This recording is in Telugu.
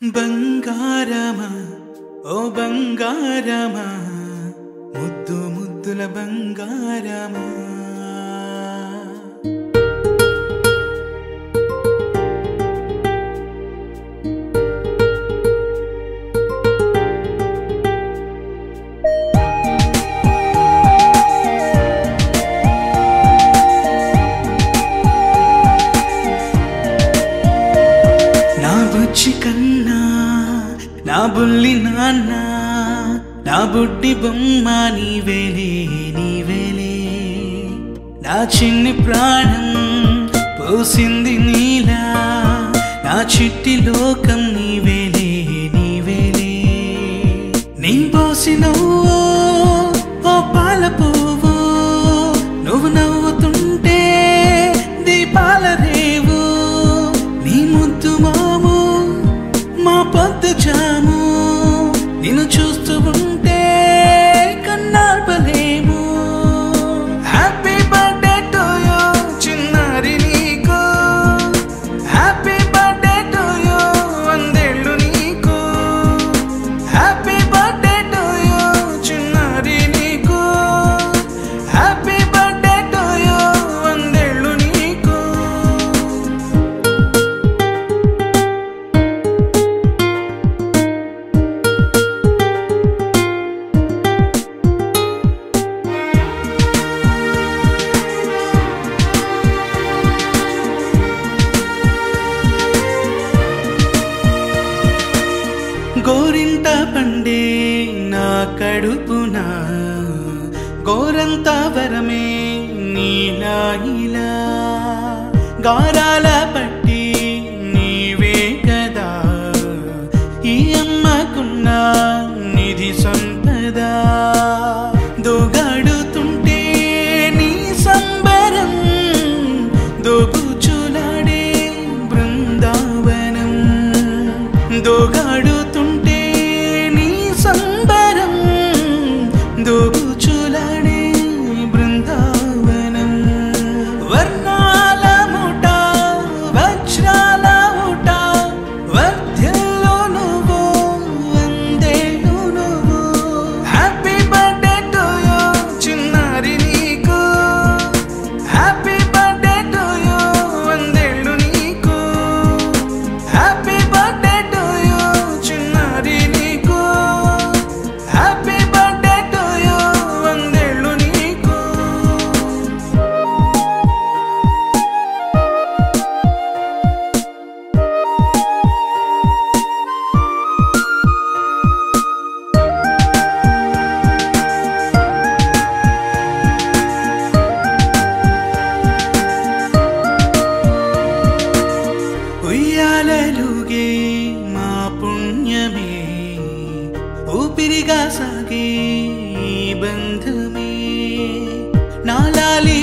బంగారమా ఓ బంగారమా ముద్దు ముద్దుల బంగారమా నా బుచ్చి కన్నా నా బుల్లి నాన్న నా బుడ్డి బొమ్మ నీవేలే నీవేలే నా చిన్ని ప్రాణం పోసింది నీలా నా చిట్టి లోకం నీవేలే నీవేలే నీ పోసినవో ఓ పాల పువ్వు నువ్వు నవ్వుతుంటే దీపాల రేవు నీ ముద్దు మాము మా పొద్దు జాము నిన్ను చూస్తూ ఉంటే కన్నార్పలేము హ్యాపీ బర్త్డే టు యూ చిన్నారి నీకు హ్యాపీ బర్త్డే టు యూ వందేళ్ళు నీకు హ్యాపీ బర్త్డే టు యూ చిన్నారి నీకు హ్యాపీ బర్త్డే టు యూ వందేళ్ళు నీకు గోరింట పండే నా కడుపున గోరంత వరమే నీలా ఇలా గారాల పట్టి నీవే కదా ఈ అమ్మకున్న నిధి సంపద దోగాడుతుంటే నీ సంబరం దోబుచులాడే బృందావనం దోగాడుతుంటే నీ సంబరం దోబుచులాడే బృందావనం వర్ణాల ముఠ వజ్రాల ముఠ వర్ధ్యల్లో నువ్వు వందేళ్ళు నువ్వు హ్యాపీ బర్త్డే టు యూ చిన్నారి నీకు హ్యాపీ బర్త్డే టు యూ వందేళ్ళు నీకు హ్యాపీ బర్త్డే టు యూ చిన్నారి నీకు హ్యాపీ బర్త్డే టు యూ వందేళ్ళు నీకు ఉయ్యాలలుగే మా పుణ్యమే ఊపిరిగా సాగే ఈ బంధమే నాలాలి